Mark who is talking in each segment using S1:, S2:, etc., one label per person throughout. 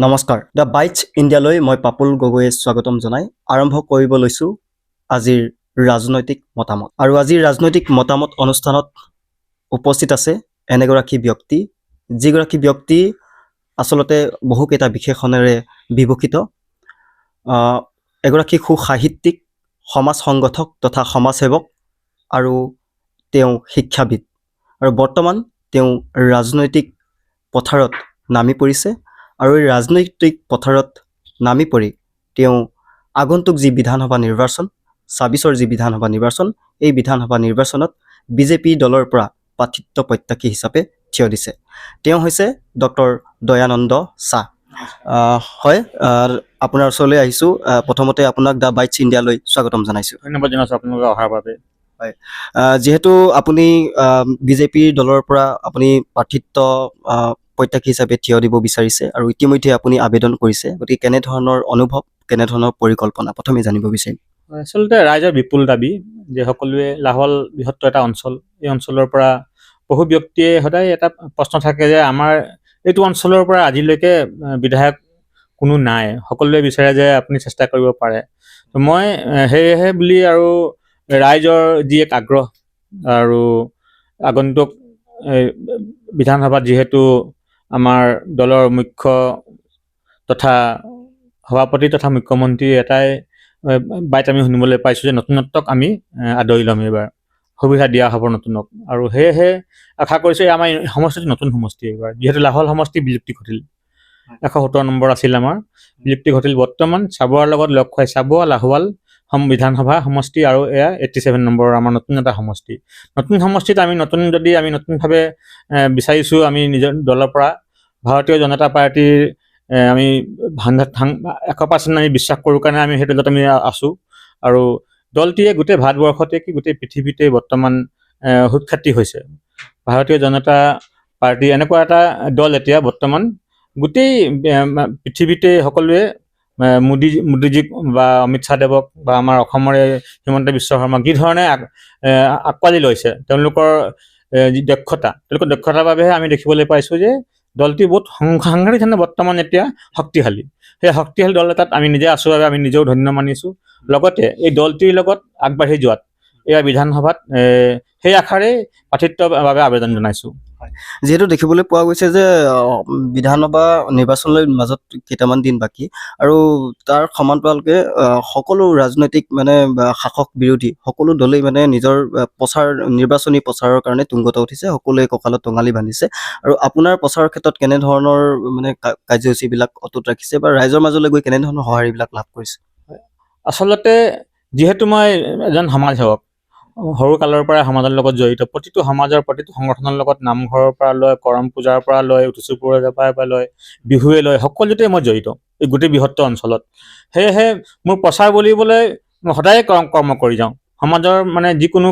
S1: নমস্কাৰ the bites ইণ্ডিয়ালৈ মই পাপুল গগৈয়ে স্বাগতম জনাই আৰম্ভ কৰিব লৈছোঁ আজিৰ ৰাজনৈতিক মতামত। আৰু আজিৰ ৰাজনৈতিক মতামত অনুষ্ঠানত উপস্থিত আছে এনেগৰাকী ব্যক্তি, যিগৰাকী ব্যক্তি আচলতে বহুকেইটা বিশেষণেৰে বিভূষিত। এগৰাকী সুসাহিত্যিক, সমাজ সংগঠক তথা সমাজসেৱক আৰু তেওঁ শিক্ষাবিদ। আৰু বৰ্তমান তেওঁ ৰাজনৈতিক পথাৰত নামি পৰিছে। আৰু এই ৰাজনৈতিক পথাৰত নামি পৰি তেওঁ আগন্তুক যি বিধানসভা নিৰ্বাচন, ২৬ৰ যি বিধানসভা নিৰ্বাচন, এই বিধানসভা নিৰ্বাচনত বিজেপি দলৰ পৰা প্ৰাৰ্থিত্ব প্ৰত্যাশী হিচাপে থিয় দিছে। তেওঁ হৈছে ডক্টৰ দয়ানন্দ চাহ। হয়, আপোনাৰ ওচৰলৈ আহিছোঁ। প্ৰথমতে আপোনাক দ্য বাইটছ ইণ্ডিয়ালৈ স্বাগতম জনাইছোঁ।
S2: ধন্যবাদ জনাইছোঁ আপোনালোকে অহাৰ বাবে।
S1: হয়, যিহেতু আপুনি বিজেপিৰ দলৰ পৰা আপুনি প্ৰাৰ্থিত্ব প্ৰত্যাশী হিচাপে থিয় দিব বিচাৰিছে আৰু ইতিমধ্যে আপুনি আবেদন কৰিছে, গতিকে কেনেধৰণৰ অনুভৱ, কেনেধৰণৰ পৰিকল্পনা প্ৰথমে জানিব বিচাৰিম।
S2: আচলতে ৰাইজৰ বিপুল দাবী যে সকলোৱে লাহোৱাল বৃহত্তৰ এটা অঞ্চল, এই অঞ্চলৰ পৰা বহু ব্যক্তিয়ে সদায় এটা প্ৰশ্ন থাকে যে আমাৰ এইটো অঞ্চলৰ পৰা আজিলৈকে বিধায়ক কোনো নাই, সকলোৱে বিচাৰে যে আপুনি চেষ্টা কৰিব পাৰে। মই সেয়েহে বুলি আৰু ৰাইজৰ যি এক আগ্ৰহ আৰু আগন্তুক বিধানসভাত যিহেতু আমাৰ দলৰ মুখ্য তথা সভাপতি তথা মুখ্যমন্ত্ৰী এটাই বাইট আমি শুনিবলৈ পাইছোঁ যে নতুনত্বক আমি আদৰি ল'ম, এইবাৰ সুবিধা দিয়া হ'ব নতুনক। আৰু সেয়েহে আশা কৰিছোঁ আমাৰ সমষ্টিটো নতুন সমষ্টি এইবাৰ, যিহেতু লাহোৱাল সমষ্টি বিলুপ্তি ঘটিল। ১৭ নম্বৰ আছিল আমাৰ, বিলুপ্তি ঘটিল। বৰ্তমান চাবুৱাৰ লগত লগ খুৱাই চাবুৱা লাহোৱাল বিধানসভা সমষ্টি আৰু এয়া 87 নম্বৰৰ আমাৰ নতুন এটা সমষ্টি। নতুন সমষ্টিত আমি নতুনভাৱে বিচাৰিছোঁ আমি নিজৰ দলৰ পৰা ভাৰতীয় জনতা পাৰ্টীৰ আমি 100% আমি বিশ্বাস কৰোঁ কাৰণে আমি সেই দলত আমি আছোঁ। আৰু দলটিয়ে গোটেই ভাৰতবৰ্ষতে কি গোটেই পৃথিৱীতে বৰ্তমান সুখ্যাতি হৈছে। ভাৰতীয় জনতা পাৰ্টী এনেকুৱা এটা দল এতিয়া বৰ্তমান গোটেই পৃথিৱীতে সকলোৱে মোদীজীক বা অমিত শ্বাহদেৱক বা আমাৰ অসমৰে হিমন্ত বিশ্ব শৰ্মাক যি ধৰণে আঁকোৱালি লৈছে, তেওঁলোকৰ যি তেওঁলোকৰ দক্ষতাৰ বাবেহে আমি দেখিবলৈ পাইছোঁ যে দলটি বহুত সাংঘাতিক ধৰণে বৰ্তমান এতিয়া শক্তিশালী। সেই শক্তিশালী দল এটাত আমি নিজে আছোঁ বাবে আমি নিজেও ধন্য মানিছোঁ। লগতে এই দলটিৰ লগত আগবাঢ়ি যোৱাত এয়া বিধানসভাত সেই আশাৰে প্ৰাৰ্থিত্বৰ বাবে আবেদন জনাইছোঁ।
S1: যিহেতু দেখিবলৈ পোৱা গৈছে যে বিধানসভা নিৰ্বাচনৰ মাজত কেইটামান দিন বাকী, আৰু তাৰ সমান্তৰালকৈ সকলো ৰাজনৈতিক শাসক বিৰোধী সকলো দলেই নিজৰ নিৰ্বাচনী প্ৰচাৰৰ কাৰণে তুংগত উঠিছে, সকলোৱে কঁকালত টঙালি বান্ধিছে। আৰু আপোনাৰ প্ৰচাৰৰ ক্ষেত্ৰত কেনেধৰণৰ কাৰ্যসূচীবিলাক অটুট ৰাখিছে বা ৰাইজৰ মাজলৈ গৈ কেনেধৰণৰ সঁহাৰিবিলাক লাভ কৰিছে?
S2: আচলতে যিহেতু মই এজন সমাজসেৱক, সৰু কালৰ পৰাই সমাজৰ লগত জড়িত, প্ৰতিটো সমাজৰ প্ৰতিটো সংগঠনৰ লগত নামঘৰৰ পৰা লৈ কৰম পূজাৰ পৰা লৈ উঠিচু পূজাৰ পৰা লৈ বিহুৱে লৈ সকলোতে মই জড়িত এই গোটেই বৃহত্তৰ অঞ্চলত। সেয়েহে মোৰ প্ৰচাৰ বুলিবলৈ মই সদায় কৰ্ম কৰি যাওঁ সমাজৰ যিকোনো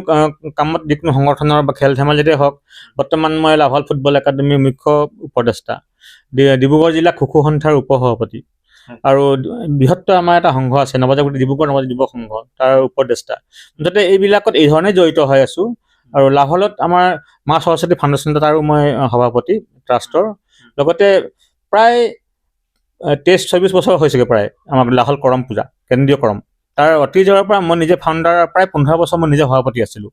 S2: কামত, যিকোনো সংগঠনৰ বা খেল ধেমালিতে হওক। বৰ্তমান মই লাহোৱাল ফুটবল একাডেমীৰ মুখ্য উপদেষ্টা, ডিব্ৰুগড় জিলা খো-খো সন্থাৰ উপসভাপতি, আৰু বৃহত্তৰ আমাৰ এটা সংঘ আছে ডিব্ৰুগড় নৱজাগৃতি যুৱ সংঘ, তাৰ উপদেষ্টা। মুঠতে এইবিলাকত এই ধৰণে জড়িত হৈ আছোঁ। আৰু লাহোৱালত আমাৰ মা সৰস্বতী ফাউণ্ডেশ্যন তাৰো মই সভাপতি ট্ৰাষ্টৰ। লগতে প্ৰায় 23-24 বছৰ হৈছেগৈ প্ৰায় আমাৰ লাহোৱাল কৰম পূজা, কেন্দ্ৰীয় কৰম, তাৰ অতীজৰ পৰা মই নিজে ফাউণ্ডাৰ, প্ৰায় 15 বছৰ মই নিজে সভাপতি আছিলোঁ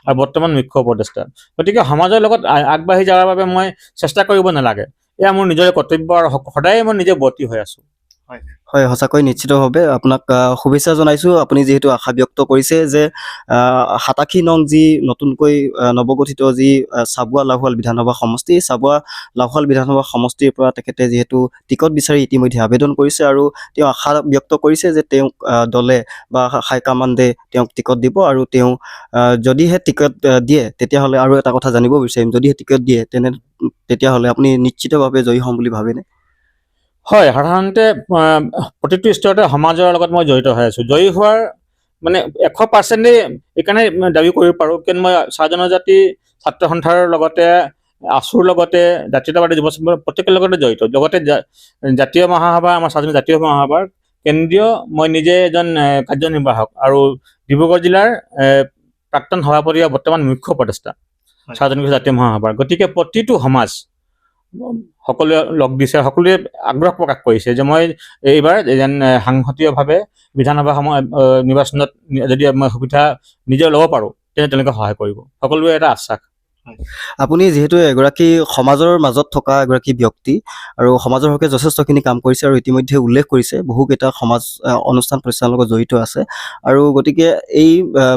S2: আৰু বৰ্তমান মুখ্য উপদেষ্টা। গতিকে সমাজৰ লগত আগবাঢ়ি যোৱাৰ বাবে মই চেষ্টা কৰিব নালাগে, এয়া মোৰ নিজৰে কৰ্তব্য আৰু সদায় মই নিজে বৰ্তি হৈ আছোঁ।
S1: হয়, সঁচাকৈ নিশ্চিতভাৱে আপোনাক শুভেচ্ছা জনাইছোঁ। আপুনি যিহেতু আশা ব্যক্ত কৰিছে যে 87 নং যি নতুনকৈ নৱগঠিত যি চাবুৱা লাহোৱাল বিধানসভা সমষ্টি, চাবুৱা লাহোৱাল বিধানসভা সমষ্টিৰ পৰা তেখেতে যিহেতু টিকট বিচাৰি ইতিমধ্যে আবেদন কৰিছে, আৰু তেওঁ আশা ব্যক্ত কৰিছে যে তেওঁক দলে বা হাইকমাণ্ডে তেওঁক টিকট দিব। আৰু তেওঁ যদিহে টিকট দিয়ে তেতিয়াহ'লে আৰু এটা কথা জানিব বিচাৰিম, যদিহে টিকট দিয়ে তেতিয়াহ'লে আপুনি নিশ্চিতভাৱে জয়ী হ'ম বুলি ভাবেনে?
S2: হয়, সাধাৰণতে প্ৰতিটো স্তৰতে সমাজৰ লগত মই জড়িত হৈ আছোঁ। জয়ী হোৱাৰ 100%ই এইকাৰণে দাবী কৰিব পাৰোঁ, কিয়নো মই চাহ জনজাতি ছাত্ৰ সন্থাৰ লগতে আছুৰ লগতে জাতীয়তাবাদী যুৱ সংঘৰ প্ৰত্যেকৰ লগতে জড়িত। লগতে জাতীয় মহাসভা, আমাৰ চাহ জাতীয় মহাসভাৰ কেন্দ্ৰীয় মই নিজে এজন কাৰ্যনিৰ্বাহক আৰু ডিব্ৰুগড় জিলাৰ প্ৰাক্তন সভাপতি আৰু বৰ্তমান মুখ্য উপদেষ্টা চাহ জনজাতি জাতীয় মহাসভাৰ। গতিকে প্ৰতিটো সমাজ সকলোৱে লগ দিছে, সকলোৱে আগ্ৰহ প্ৰকাশ কৰিছে যে মই এইবাৰ যেন সাংহতীয়ভাৱে বিধানসভা নিৰ্বাচনত যদি মই সুবিধা নিজে ল'ব পাৰোঁ তেনে তেওঁলোকে সহায় কৰিব, সকলোৱে এটা আশ্বাস।
S1: আপুনি যিহেতু এগৰাকী সমাজৰ মাজত থকা এগৰাকী ব্যক্তি আৰু সমাজৰ হকে যথেষ্টখিনি কাম কৰিছে আৰু ইতিমধ্যে উল্লেখ কৰিছে বহুকেইটা সমাজ অনুষ্ঠান প্ৰতিষ্ঠানৰ লগত জড়িত আছে আৰু গতিকে এই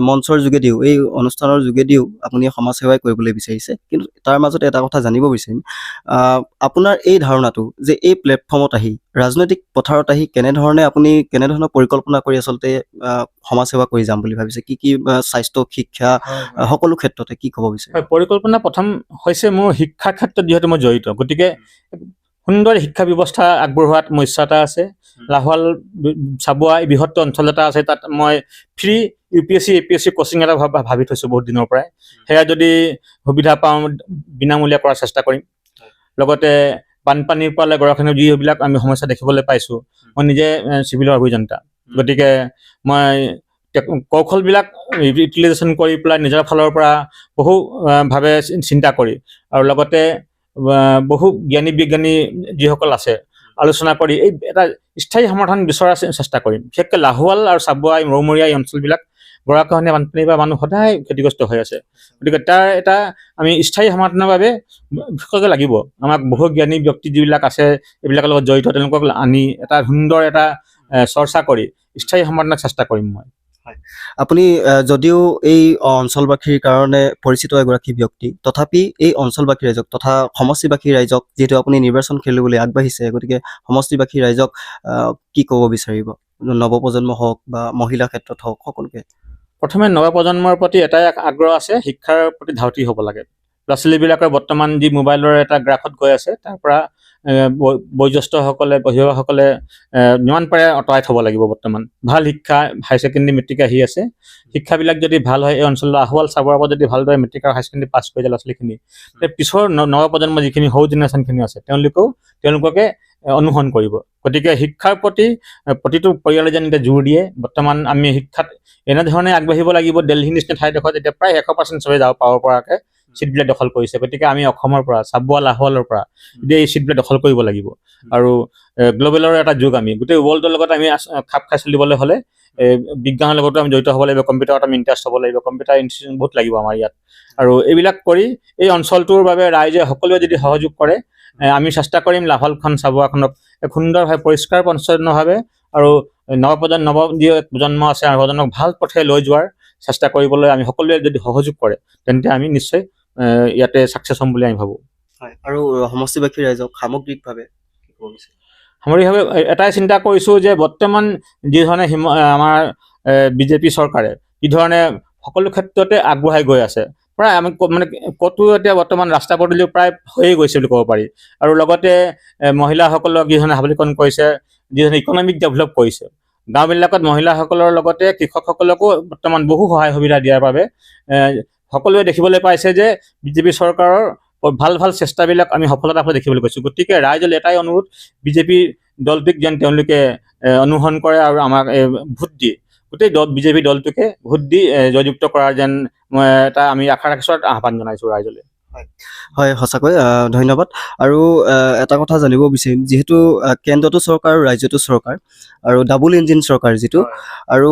S1: মঞ্চৰ যোগেদিও এই অনুষ্ঠানৰ যোগেদিও আপুনি সমাজ সেৱাই কৰিবলৈ বিচাৰিছে। কিন্তু তাৰ মাজতে এটা কথা জানিব বিচাৰিম, আপোনাৰ এই ধাৰণাটো যে এই প্লেটফৰ্মত আহি ৰাজনৈতিক পথাৰত আহি কেনেধৰণৰ পৰিকল্পনা কৰি আচলতে সমাজ সেৱা কৰি যাম বুলি ভাবিছে? কি স্বাস্থ্য, শিক্ষা, সকলো ক্ষেত্ৰতে কি ক'ব বিচাৰে?
S2: পৰিকল্পনা প্ৰথম হৈছে মোৰ শিক্ষাৰ ক্ষেত্ৰত যিহেতু মই জড়িত, গতিকে সুন্দৰ শিক্ষা ব্যৱস্থা আগবঢ়োৱাত মোৰ ইচ্ছা এটা আছে। লাহোৱাল চাবুৱা এই বৃহত্তৰ অঞ্চল এটা আছে, তাত মই ফ্ৰী UPSC APSC কোচিং এটা ভাবি থৈছোঁ বহুত দিনৰ পৰাই। সেয়া যদি সুবিধা পাওঁ বিনামূলীয়া কৰাৰ চেষ্টা কৰিম। লগতে বানপানীৰ পৰা গৰাখহনীয়া যিবিলাক আমি সমস্যা দেখিবলৈ পাইছোঁ, মই নিজে চিভিলৰ অভিযন্তা, গতিকে মই কৌশলবিলাক ইউটিলাইজেশ্যন কৰি পেলাই নিজৰ ফালৰ পৰা বহুভাৱে চিন্তা কৰি আৰু লগতে বহু জ্ঞানী বিজ্ঞানী যিসকল আছে আলোচনা কৰি এই এটা স্থায়ী সমাধান বিচৰাৰ চেষ্টা কৰিম। বিশেষকৈ লাহোৱাল আৰু চাবুৱা মৌমৰীয়া এই অঞ্চলবিলাক গৰাখহনীয়া বানপানীৰ পৰা মানুহ সদায় ক্ষতিগ্ৰস্ত হৈ আছে, গতিকে তাৰ এটা আমি স্থায়ী সমাধানৰ বাবে বিশেষকৈ লাগিব। আমাক বহু জ্ঞানী ব্যক্তি যিবিলাক আছে এইবিলাকৰ লগত জড়িত তেওঁলোকক আনি এটা সুন্দৰ এটা চৰ্চা কৰি স্থায়ী সমাধানৰ চেষ্টা কৰিম মই।
S1: আপুনি যদিও এই অঞ্চলবাসীৰ কাৰণে পৰিচিত এগৰাকী ব্যক্তি, তথাপি এই অঞ্চলবাসী ৰাইজক তথা সমষ্টিবাসী ৰাইজক, যিহেতু আপুনি নিৰ্বাচন খেলিবলৈ আগবাঢ়িছে, গতিকে সমষ্টিবাসী ৰাইজক কি ক'ব বিচাৰিব? নৱপ্ৰজন্ম হওক বা মহিলা ক্ষেত্ৰত হওক, সকলোকে।
S2: প্ৰথমে নৱপ্ৰজন্মৰ প্ৰতি এটাই আগ্ৰহ আছে, শিক্ষাৰ প্ৰতি ধাউতি হ'ব লাগে। ল'ৰা ছোৱালীবিলাকৰ বৰ্তমান যি মোবাইলৰ এটা গ্ৰাফত গৈ আছে, তাৰ পৰা বয়োজ্যেষ্ঠসকলে অভিভাৱকসকলে যিমান পাৰে আঁতৰাই থ'ব লাগিব। বৰ্তমান ভাল শিক্ষা, হাই ছেকেণ্ডেৰী মেট্ৰিক আহি আছে, শিক্ষাবিলাক যদি ভাল হয় এই অঞ্চলৰ আহ্বাল চাবুৱাৰ পৰা যদি ভালদৰে মেট্ৰিক আৰু হাই ছেকেণ্ডেৰী পাছ কৰি যায় ল'ৰা ছোৱালীখিনি, পিছৰ নৱপ্ৰজন্ম যিখিনি সৰু জেনেৰেশ্যনখিনি আছে তেওঁলোকে অনুসৰণ কৰিব। গতিকে শিক্ষাৰ প্ৰতি প্ৰতিটো পৰিয়ালে যেন এতিয়া জোৰ দিয়ে। বৰ্তমান আমি শিক্ষাত এনেধৰণে আগবাঢ়িব লাগিব, দিল্লীৰ নিচিনা ঠাইডোখৰত এতিয়া প্ৰায় 100% চবেই যাব পাব পৰাকৈ চিটবিলাক দখল কৰিছে। গতিকে আমি অসমৰ পৰা চাবুৱা লাহোৱালৰ পৰা এতিয়া এই চিটবিলাক দখল কৰিব লাগিব। আৰু গ্ল'বেলৰ এটা যুগ, আমি গোটেই ৱৰ্ল্ডৰ লগত আমি খাপ খাই চলিবলৈ হ'লে বিজ্ঞানৰ লগতো আমি জড়িত হ'ব লাগিব, কম্পিউটাৰত আমি ইণ্টাৰেষ্ট হ'ব লাগিব, কম্পিউটাৰ ইনষ্টিটিউট বহুত লাগিব আমাৰ ইয়াত। আৰু এইবিলাক কৰি এই অঞ্চলটোৰ বাবে ৰাইজে সকলোৱে যদি সহযোগ কৰে, আমি চেষ্টা কৰিম লাহোৱালখন চাবুৱাখনক এক সুন্দৰভাৱে পৰিষ্কাৰ পৰিচ্ছন্নভাৱে আৰু নৱ যি প্ৰজন্ম আছে প্ৰজন্মক ভাল পথে লৈ যোৱাৰ চেষ্টা কৰিবলৈ আমি সকলোৱে যদি সহযোগ কৰে তেন্তে আমি নিশ্চয় ইয়াতে ছাকচেছ হ'ম বুলি আমি ভাবোঁ।
S1: আৰু সমষ্টিবাসী ৰাইজক সামগ্ৰিকভাৱে
S2: এটাই চিন্তা কৰিছোঁ যে বৰ্তমান যিধৰণে আমাৰ BJP চৰকাৰে যিধৰণে সকলো ক্ষেত্ৰতে আগবঢ়াই গৈ আছে, প্ৰায় আমি ক'তো এতিয়া বৰ্তমান ৰাস্তা পদূলি প্ৰায় হৈয়ে গৈছে বুলি ক'ব পাৰি। আৰু লগতে মহিলাসকলক যিধৰণে সবলীকৰণ কৰিছে, যিধৰণে ইকনমিক ডেভেলপ কৰিছে, গাঁওবিলাকত মহিলাসকলৰ লগতে কৃষকসকলকো বৰ্তমান বহু সহায় সুবিধা দিয়াৰ বাবে সকলোৱে দেখিবলৈ পাইছে যে BJP চৰকাৰৰ ভাল চেষ্টাবিলাক আমি সফলতা দেখিবলৈ পাইছোঁ। গতিকে ৰাইজলৈ এটাই অনুৰোধ, BJP দলটোক যেন তেওঁলোকে অনুসৰণ কৰে আৰু আমাক ভোট দি গোটেই BJP দলটোকে ভোট দি জয়যুক্ত কৰাৰ যেন মই এটা আমি আশা ৰাখিছোঁ, আহ্বান জনাইছোঁ ৰাইজলৈ।
S1: হয়, সঁচাকৈ ধন্যবাদ। আৰু এটা কথা জানিব বিচাৰিম, যিহেতু কেন্দ্ৰতো চৰকাৰ আৰু ৰাজ্যতো চৰকাৰ আৰু ডাবল ইঞ্জিন চৰকাৰ যিটো, আৰু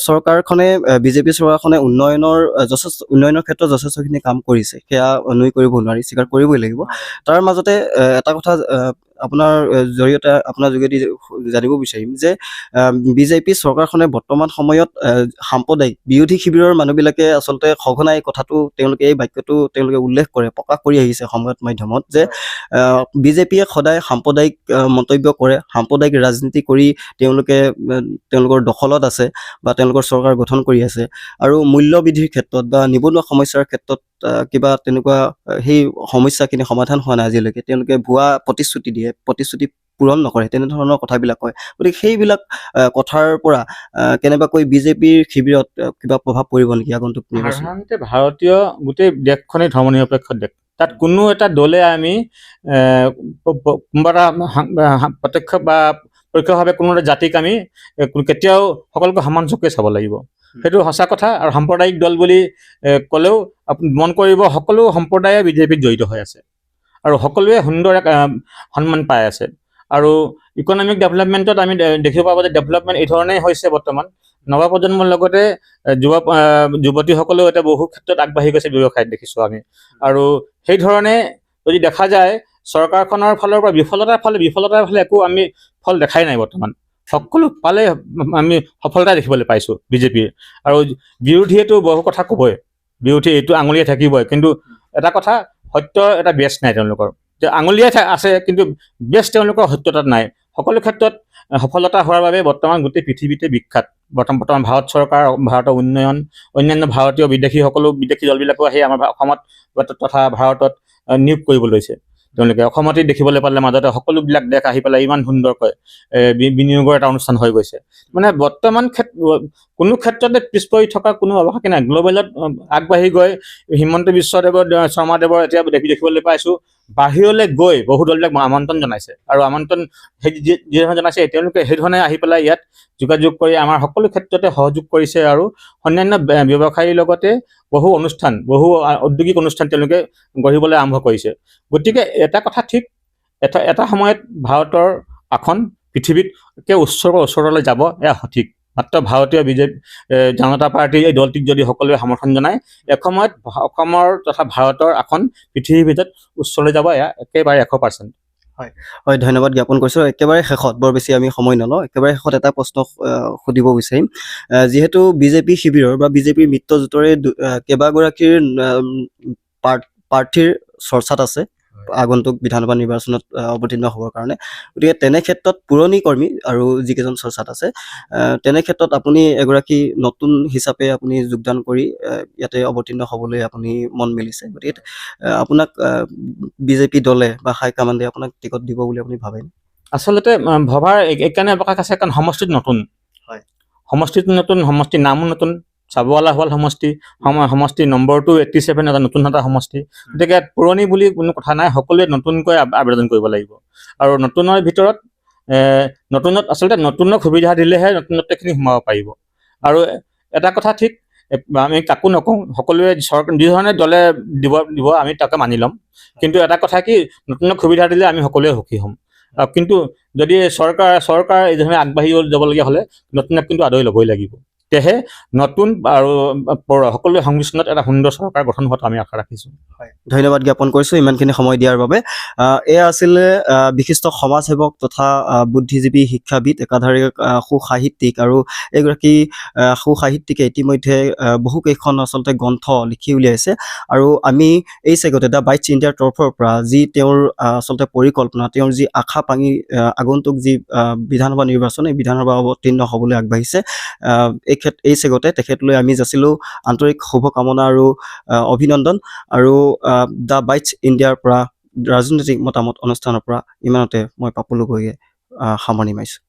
S1: চৰকাৰখনে BJP চৰকাৰখনে উন্নয়নৰ ক্ষেত্ৰত যথেষ্টখিনি কাম কৰিছে, সেয়া নুই কৰিব নোৱাৰি, স্বীকাৰ কৰিবই লাগিব। তাৰ মাজতে এটা কথা আপোনাৰ জৰিয়তে আপোনাৰ যোগেদি জানিব বিচাৰিম যে BJP চৰকাৰখনে বৰ্তমান সময়ত সাম্প্ৰদায়িক বিৰোধী শিবিৰৰ মানুহবিলাকে আচলতে সঘনাই কথাটো এই বাক্যটো তেওঁলোকে উল্লেখ কৰে, প্ৰকাশ কৰি আহিছে সংবাদ মাধ্যমত যে BJPয়ে সদায় সাম্প্ৰদায়িক মন্তব্য কৰে, সাম্প্ৰদায়িক ৰাজনীতি কৰি তেওঁলোকৰ দখলত আছে বা তেওঁলোকৰ চৰকাৰ গঠন কৰি আছে। আৰু মূল্যবৃদ্ধিৰ ক্ষেত্ৰত বা নিবনুৱা সমস্যাৰ ক্ষেত্ৰত কিবা তেনেকুৱা সেই সমস্যাখিনি সমাধান হোৱা নাই আজিলৈকে, তেওঁলোকে ভুৱা প্ৰতিশ্ৰুতি দিয়ে, প্ৰতিশ্ৰুতি পূৰণ নকৰে, তেনেধৰণৰ কথাবিলাক কয়। গতিকে সেইবিলাক কথাৰ পৰা কেনেবাকৈ BJPৰ শিবিৰত কিবা প্ৰভাৱ পৰিব নেকি আগন্তুক নিৰ্বাচন?
S2: সাধাৰণতে ভাৰতীয় গোটেই দেশখনেই ধৰ্মনিৰপেক্ষ দেশ, তাত কোনো এটা দলে আমি কোনোবা এটা প্ৰত্যক্ষ বা পৰোক্ষভাৱে কোনো এটা জাতিক আমি কেতিয়াও সকলোকে সমান চকুৰে চাব লাগিব, সেইটো সঁচা কথা। আৰু সাম্প্ৰদায়িক দল বুলি ক'লেও আপুনি মন কৰিব সকলো সম্প্ৰদায়ে BJPত জড়িত হৈ আছে। আৰু সকলোৱে সুন্দৰ এক সন্মান পাই আছে। আৰু ইকনমিক ডেভেলপমেণ্টত আমি দেখিব পাব যে ডেভেলপমেণ্ট এই ধৰণেই হৈছে বৰ্তমান। নৱপ্ৰজন্মৰ লগতে যুৱতীসকলেও এতিয়া বহু ক্ষেত্ৰত আগবাঢ়ি গৈছে ব্যৱসায়ত দেখিছোঁ আমি। আৰু সেই ধৰণে যদি দেখা যায় চৰকাৰখনৰ ফালৰ পৰা বিফলতাৰ ফালে একো আমি ফল দেখাই নাই বৰ্তমান। সকলো ফালে আমি সফলতা দেখিবলৈ পাইছোঁ বিজেপিৰ। আৰু বিৰোধীয়েতো বহু কথা ক'বই, বিৰোধী এইটো আঙুলিয়াই থাকিবই, কিন্তু এটা কথা সত্যৰ এটা বেছ নাই তেওঁলোকৰ। যে আঙুলিয়াই আছে কিন্তু বেছ তেওঁলোকৰ সত্যতাত নাই। সকলো ক্ষেত্ৰত সফলতা হোৱাৰ বাবে বৰ্তমান গোটেই পৃথিৱীতে বিখ্যাত। বৰ্তমান ভাৰত চৰকাৰ, ভাৰতৰ উন্নয়ন, অন্যান্য ভাৰতীয় বিদেশী দলবিলাকো আহি আমাৰ অসমত তথা ভাৰতত নিয়োগ কৰিব লৈছে। তেওঁলোকে অসমতে দেখিবলৈ পালে মাজতে সকলোবিলাক দেশ আহি পেলাই ইমান সুন্দৰকৈ বিনিয়োগৰ এটা অনুষ্ঠান হৈ গৈছে। মানে বৰ্তমান কোনো ক্ষেত্ৰতে পিছ পৰি থকা কোনো অৱকাশ নাই। গ্ল'বেলত আগবাঢ়ি গৈ হিমন্ত বিশ্ব শৰ্মাদেৱৰ এতিয়া দেখিবলৈ পাইছোঁ বাহিৰলৈ গৈ বহু দলবিলাক আমন্ত্ৰণ জনাইছে। আৰু আমন্ত্ৰণ যিধৰণে জনাইছে তেওঁলোকে সেইধৰণে আহি পেলাই ইয়াত যোগাযোগ কৰি আমাৰ সকলো ক্ষেত্ৰতে সহযোগ কৰিছে। আৰু অন্যান্য ব্যৱসায়ীৰ লগতে বহু ঔদ্যোগিক অনুষ্ঠান তেওঁলোকে গঢ়িবলৈ আৰম্ভ কৰিছে। গতিকে এটা কথা ঠিক, এটা সময়ত ভাৰতৰ আসন পৃথিৱীতকৈ ওচৰলৈ যাব, এয়া সঠিক। মাত্ৰ ভাৰতীয় জনতা পাৰ্টীৰ এই দলটিক যদি সকলোৱে সমৰ্থন জনায়, এসময়ত অসমৰ তথা ভাৰতৰ আসন পৃথিৱীৰ ভিতৰত উচ্চলৈ যাব, এয়া একেবাৰে 100%।
S1: হয়, ধন্যবাদ জ্ঞাপন কৰিছোঁ। একেবাৰে শেষত, বৰ বেছি আমি সময় নলওঁ, একেবাৰে শেষত এটা প্ৰশ্ন সুধিব বিচাৰিম। যিহেতু বিজেপি শিবিৰৰ বা বিজেপিৰ মিত্ৰজোঁটৰে কেইবাগৰাকীৰ প্ৰাৰ্থীৰ চৰ্চাত আছে আগন্তুক বিধানসভা নিৰ্বাচনত অৱতীৰ্ণ হ'বৰ কাৰণে, গতিকে তেনে ক্ষেত্ৰত পুৰণি কৰ্মী আৰু যিকেইজন চৰ্চাত আছে, তেনে ক্ষেত্ৰত আপুনি এগৰাকী নতুন হিচাপে আপুনি যোগদান কৰি ইয়াতে অৱতীৰ্ণ হ'বলৈ আপুনি মন মেলিছে। গতিকে আপোনাক বিজেপি দলে বা হাইকমাণ্ডে আপোনাক টিকট দিব বুলি আপুনি ভাবেনে?
S2: আচলতে ভবাৰ এইকাৰণে অৱকাশ আছে কাৰণ সমষ্টিত নতুন, সমষ্টিৰ নামো নতুন, চাবুৱালা হ'ল সমষ্টি নম্বৰটো 87, এটা নতুন এটা সমষ্টি। গতিকে পুৰণি বুলি কোনো কথা নাই, সকলোৱে নতুনকৈ আবেদন কৰিব লাগিব। আৰু নতুনৰ ভিতৰত আচলতে নতুনক সুবিধা দিলেহে নতুনত্বখিনি সোমাব পাৰিব। আৰু এটা কথা ঠিক, আমি কাকো নকওঁ, সকলোৱে যিধৰণে দলে দিব আমি তাকে মানি ল'ম। কিন্তু এটা কথা কি, নতুনক সুবিধা দিলে আমি সকলোৱে সুখী হ'ম। কিন্তু যদি চৰকাৰ এই ধৰণে আগবাঢ়ি যাবলগীয়া হ'লে নতুনক কিন্তু আদৰি ল'বই লাগিব। তেহে নতুন আৰু সকলোৱে সংমিশ্ৰণত এটা সুন্দৰ চৰকাৰ গঠন হোৱাটো আমি আশা ৰাখিছোঁ।
S1: ধন্যবাদ জ্ঞাপন কৰিছোঁ ইমানখিনি সময় দিয়াৰ বাবে। এয়া আছিলে বিশিষ্ট সমাজসেৱক তথা বুদ্ধিজীৱী, শিক্ষাবিদ, একাধাৰে সুসাহিত্যিক, আৰু এগৰাকী সুসাহিত্যিকে ইতিমধ্যে বহুকেইখন আচলতে গ্ৰন্থ লিখি উলিয়াইছে। আৰু আমি এই চেগতে দ্য বাইটছ ইণ্ডিয়াৰ তৰফৰ পৰা যি তেওঁৰ আচলতে পৰিকল্পনা, তেওঁৰ যি আশা পাঙি আগন্তুক যি বিধানসভা নিৰ্বাচন, এই বিধানসভা অৱতীৰ্ণ হ'বলৈ আগবাঢ়িছে, এই চেগতে তেখেতলৈ আমি যাচিলোঁ আন্তৰিক শুভকামনা আৰু অভিনন্দন। আৰু দ্য বাইটছ ইণ্ডিয়াৰ পৰা ৰাজনৈতিক মতামত অনুষ্ঠানৰ পৰা ইমানতে মই পাপুলু গগৈয়ে সামৰণি মাৰিছোঁ।